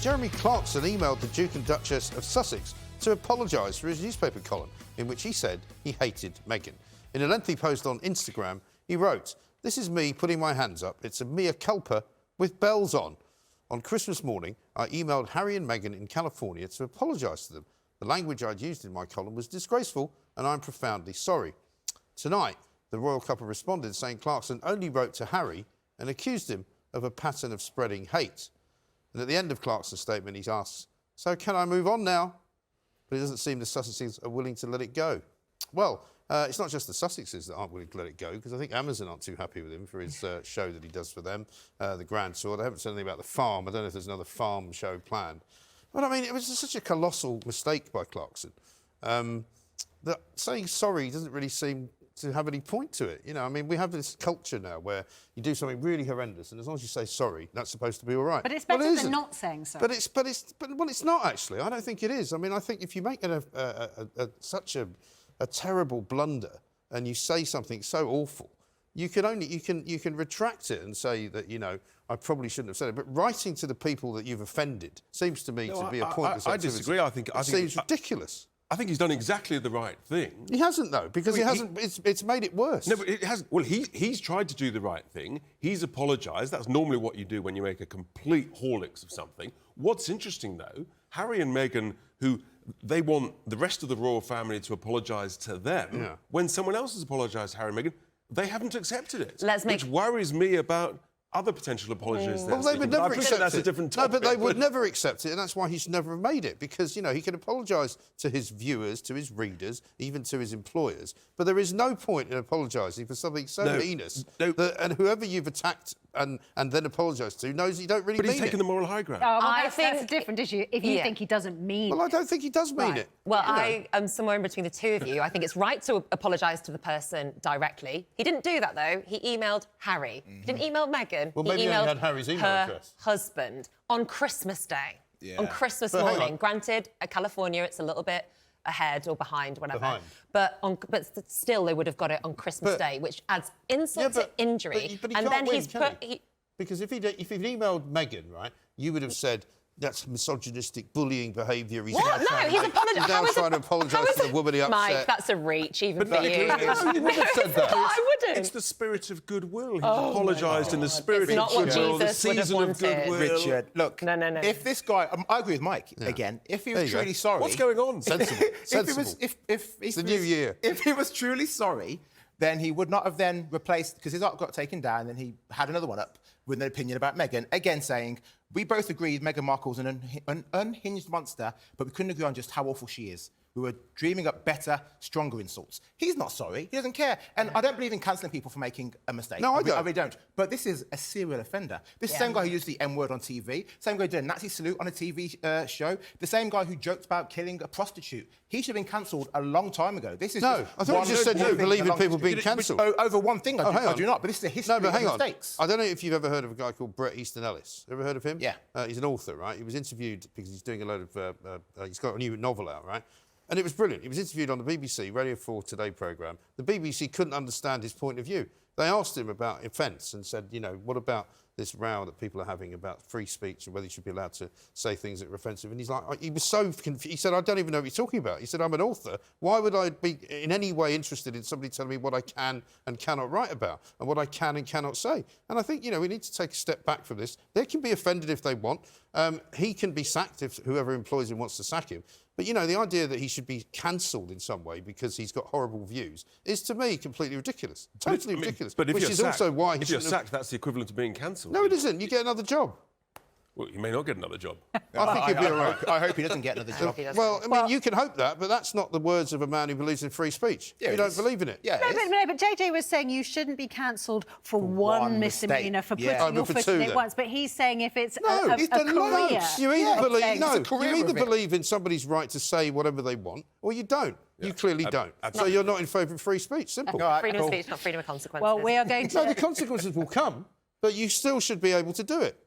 Jeremy Clarkson emailed the Duke and Duchess of Sussex to apologise for his newspaper column, in which he said he hated Meghan. In a lengthy post on Instagram, he wrote, "This is me putting my hands up. It's a mea culpa with bells on. On Christmas morning, I emailed Harry and Meghan in California to apologise to them. The language I'd used in my column was disgraceful, and I'm profoundly sorry." Tonight, the royal couple responded, saying Clarkson only wrote to Harry and accused him of a pattern of spreading hate. And at the end of Clarkson's statement, he asks, "So can I move on now?" But it doesn't seem the Sussexes are willing to let it go. Well, it's not just the Sussexes that aren't willing to let it go, because I think Amazon aren't too happy with him for his show that he does for them, the Grand Tour. They haven't said anything about the farm. I don't know if there's another farm show planned. But, I mean, it was such a colossal mistake by Clarkson that saying sorry doesn't really seem to have any point to it. You know, I mean, we have this culture now where you do something really horrendous, and as long as you say sorry, that's supposed to be all right. But it's better than not saying sorry. But it's not actually. I don't think it is. I mean, I think if you make such a terrible blunder and you say something so awful, you can retract it and say that, you know, I probably shouldn't have said it. But writing to the people that you've offended seems to me to be a pointless activity. I disagree. I think it seems ridiculous. I think he's done exactly the right thing. He hasn't, though, because it's made it worse. No, but it hasn't. Well, he's tried to do the right thing. He's apologised. That's normally what you do when you make a complete horlicks of something. What's interesting, though, Harry and Meghan, who they want the rest of the royal family to apologise to them, when someone else has apologised to Harry and Meghan, they haven't accepted it. Which worries me about other potential apologies. Well, they would never accept it. That's a different topic. No, but they would never accept it, and that's why he's never made it. Because, you know, he can apologise to his viewers, to his readers, even to his employers. But there is no point in apologising for something so heinous and whoever you've attacked and then apologised to knows you don't really mean it. But he's taken the moral high ground. Oh, well, I think that's a different issue. If you think he doesn't mean it. Well, I don't think he does mean it. Well, I am somewhere in between the two of you. I think it's right to apologise to the person directly. He didn't do that, though. He emailed Harry. He didn't email Meghan. Well, maybe he had Harry's email address. Husband on Christmas Day. On Christmas morning. Granted, California, it's a little bit ahead or behind, whatever. But still, they would have got it on Christmas Day, which adds insult to injury. But he can't win, because if he'd emailed Meghan, right, you would have said, that's misogynistic, bullying behaviour. He's apologised. He's now trying to apologise to the woman he upset. Mike, that's a reach, even for you. You would have said that. I wouldn't. It's the spirit of goodwill. He's apologised in the spirit of goodwill, the season of goodwill. Richard, look, no. If this guy... I agree with Mike, again. If he was truly sorry... What's going on? Sensible. It's the new year. If he was truly sorry, then he would not have then replaced... Because his art got taken down, and he had another one up with an opinion about Meghan, again saying, we both agreed Meghan Markle's an unhinged monster, but we couldn't agree on just how awful she is. We were dreaming up better, stronger insults. He's not sorry. He doesn't care. And I don't believe in cancelling people for making a mistake. No, I don't. I really don't. But this is a serial offender. This same guy who used the N-word on TV, same guy who did a Nazi salute on a TV show, the same guy who joked about killing a prostitute. He should have been cancelled a long time ago. This is I thought you just said you don't believe in people being cancelled. Over one thing, I do not. But this is a history of mistakes. I don't know if you've ever heard of a guy called Bret Easton Ellis. Ever heard of him? Yeah. He's an author, right? He was interviewed because he's doing a load of... he's got a new novel out, right? And it was brilliant. He was interviewed on the BBC Radio 4 Today programme. The BBC couldn't understand his point of view. They asked him about offence and said, you know, what about this row that people are having about free speech and whether you should be allowed to say things that are offensive? And he's like, he was so confused. He said, I don't even know what you're talking about. He said, I'm an author. Why would I be in any way interested in somebody telling me what I can and cannot write about and what I can and cannot say? And I think, you know, we need to take a step back from this. They can be offended if they want. He can be sacked if whoever employs him wants to sack him. But, you know, the idea that he should be cancelled in some way because he's got horrible views is, to me, completely ridiculous. Totally ridiculous. But if which you're is sacked, also why he if you're sacked, that's the equivalent of being cancelled. No, it isn't. You get another job. Well, you may not get another job. I think he'll be all right. I hope he doesn't get another job. Well, I mean, you can hope that, but that's not the words of a man who believes in free speech. You don't believe in it. Yeah, but JJ was saying you shouldn't be cancelled for one misdemeanour, for putting your foot in it once. But he's saying if it's he's a done career... You either believe in somebody's right to say whatever they want, or you don't. You clearly don't. So you're not in favour of free speech. Simple. Freedom of speech, not freedom of consequences. Well, we are going to... No, the consequences will come, but you still should be able to do it.